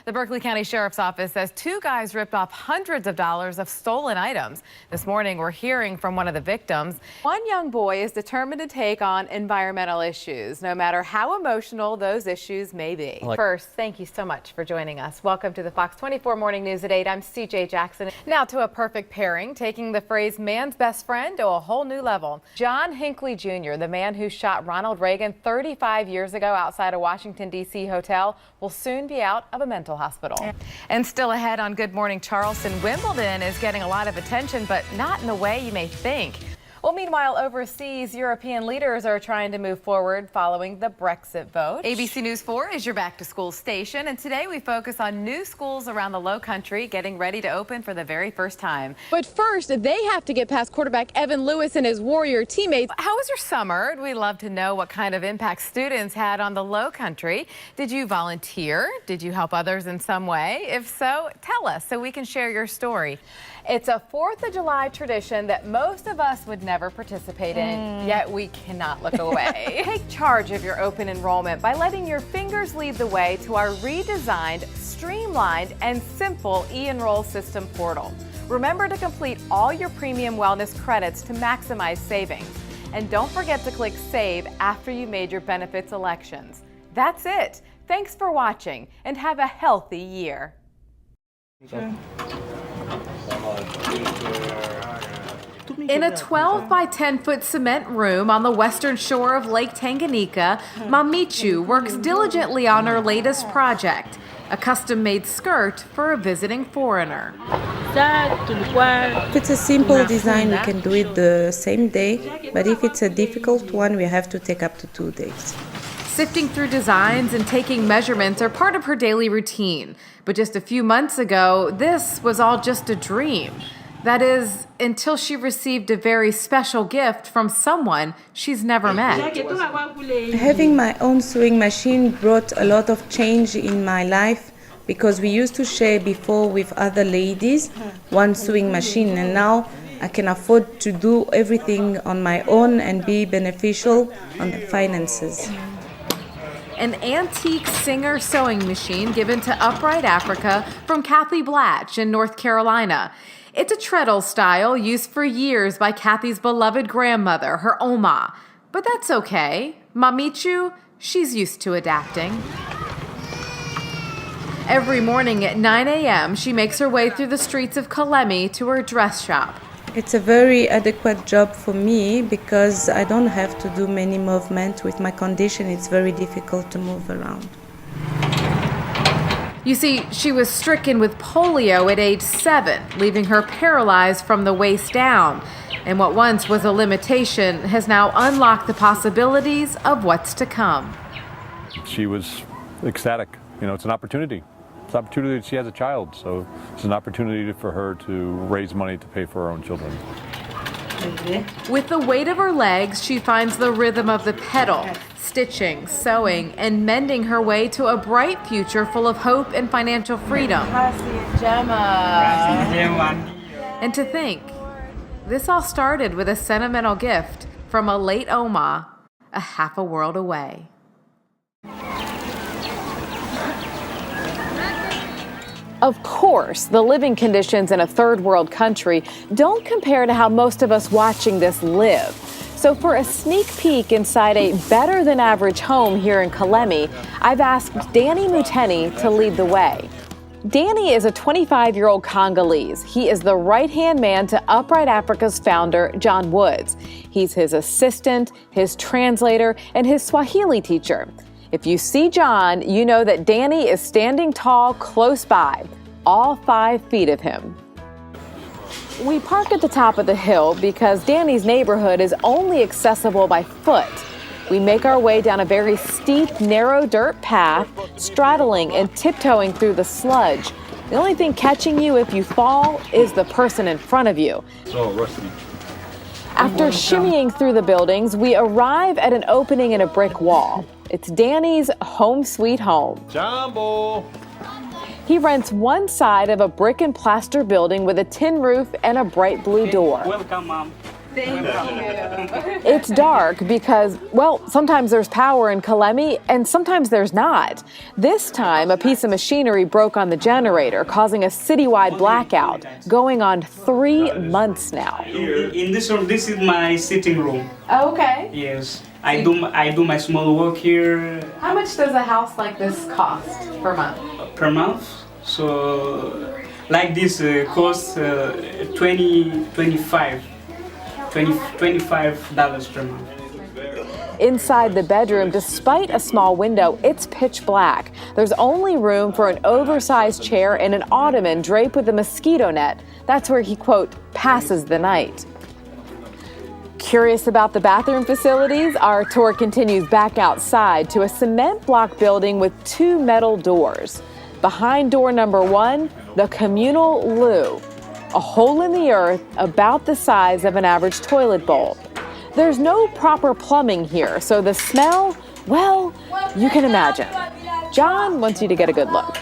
The Berkeley County Sheriff's Office says two guys ripped off hundreds of dollars of stolen items. This morning, we're hearing from one of the victims. One young boy is determined to take on environmental issues, no matter how emotional those issues may be. First, thank you so much for joining us. Welcome to the Fox 24 Morning News at 8. I'm CJ Jackson. Now to a perfect pairing, taking the phrase man's best friend to a whole new level. John Hinckley Jr., the man who shot Ronald Reagan 35 years ago outside a Washington, D.C. hotel, will soon be out of a mental hospital. And still ahead on Good Morning Charleston, Wimbledon is getting a lot of attention, but not in the way you may think. Well, meanwhile, overseas, European leaders are trying to move forward following the Brexit vote. ABC News 4 is your back-to-school station, and today we focus on new schools around the Low Country getting ready to open for the very first time. But first, they have to get past quarterback Evan Lewis and his Warrior teammates. How was your summer? We'd love to know what kind of impact students had on the Low Country. Did you volunteer? Did you help others in some way? If so, tell us so we can share your story. It's a 4th of July tradition that most of us would never participate in, yet we cannot look away. Take charge of your open enrollment by letting your fingers lead the way to our redesigned, streamlined, and simple e-enroll system portal. Remember to complete all your premium wellness credits to maximize savings. And don't forget to click Save after you made your benefits elections. That's it. Thanks for watching and have a healthy year. In a 12 by 10 foot cement room on the western shore of Lake Tanganyika, Mamichu works diligently on her latest project, a custom-made skirt for a visiting foreigner. If it's a simple design, we can do it the same day, but if it's a difficult one, we have to take up to 2 days. Sifting through designs and taking measurements are part of her daily routine. But just a few months ago, this was all just a dream. That is, until she received a very special gift from someone she's never met. Having my own sewing machine brought a lot of change in my life because we used to share before with other ladies one sewing machine, and now I can afford to do everything on my own and be beneficial on the finances. An antique Singer sewing machine given to Upright Africa from Kathy Blatch in North Carolina. It's a treadle style used for years by Kathy's beloved grandmother, her Oma. But that's okay. Mamichu, she's used to adapting. Every morning at 9 a.m., she makes her way through the streets of Kalemi to her dress shop. It's a very adequate job for me because I don't have to do many movements. With my condition, it's very difficult to move around. You see, she was stricken with polio at age 7, leaving her paralyzed from the waist down. And what once was a limitation has now unlocked the possibilities of what's to come. She was ecstatic. You know, it's an opportunity. It's an opportunity that she has a child, so it's an opportunity for her to raise money to pay for her own children. With the weight of her legs, she finds the rhythm of the pedal, stitching, sewing, and mending her way to a bright future full of hope and financial freedom. And to think, this all started with a sentimental gift from a late Oma, a half a world away. Of course, the living conditions in a third world country don't compare to how most of us watching this live. So for a sneak peek inside a better than average home here in Kalemi, I've asked Danny Muteni to lead the way. Danny is a 25-year-old Congolese. He is the right-hand man to Upright Africa's founder, John Woods. He's his assistant, his translator, and his Swahili teacher. If you see John, you know that Danny is standing tall close by, all 5 feet of him. We park at the top of the hill because Danny's neighborhood is only accessible by foot. We make our way down a very steep, narrow dirt path, straddling and tiptoeing through the sludge. The only thing catching you if you fall is the person in front of you. So rusty. After shimmying through the buildings, we arrive at an opening in a brick wall. It's Danny's home sweet home. Jumbo! He rents one side of a brick and plaster building with a tin roof and a bright blue door. Welcome, Mom. It's dark because, well, sometimes there's power in Kalemi and sometimes there's not. This time, a piece of machinery broke on the generator, causing a citywide blackout, going on 3 months now. In this room, this is my sitting room. Okay. Yes, I do my small work here How much does a house like this cost per month? per month. So, like this costs $25 per month. Inside the bedroom, despite a small window, it's pitch black. There's only room for an oversized chair and an ottoman draped with a mosquito net. That's where he, quote, passes the night. Curious about the bathroom facilities? Our tour continues back outside to a cement block building with 2 metal doors. Behind door number 1, the communal loo, a hole in the earth about the size of an average toilet bowl. There's no proper plumbing here, so the smell, well, you can imagine. John wants you to get a good look.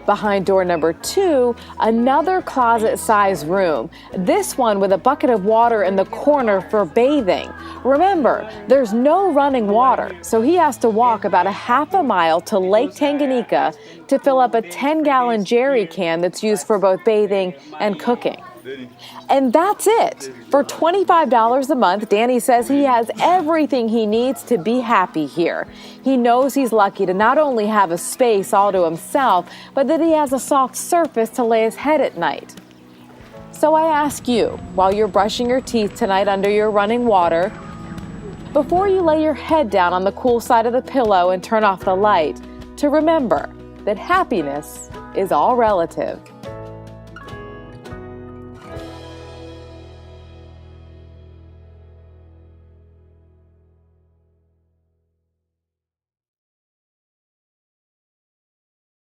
Behind door number 2, another closet-sized room. This one with a bucket of water in the corner for bathing. Remember, there's no running water, so he has to walk about a half a mile to Lake Tanganyika to fill up a 10-gallon jerry can that's used for both bathing and cooking. And that's it. For $25 a month, Danny says he has everything he needs to be happy here. He knows he's lucky to not only have a space all to himself, but that he has a soft surface to lay his head at night. So I ask you, while you're brushing your teeth tonight under your running water, before you lay your head down on the cool side of the pillow and turn off the light, to remember that happiness is all relative.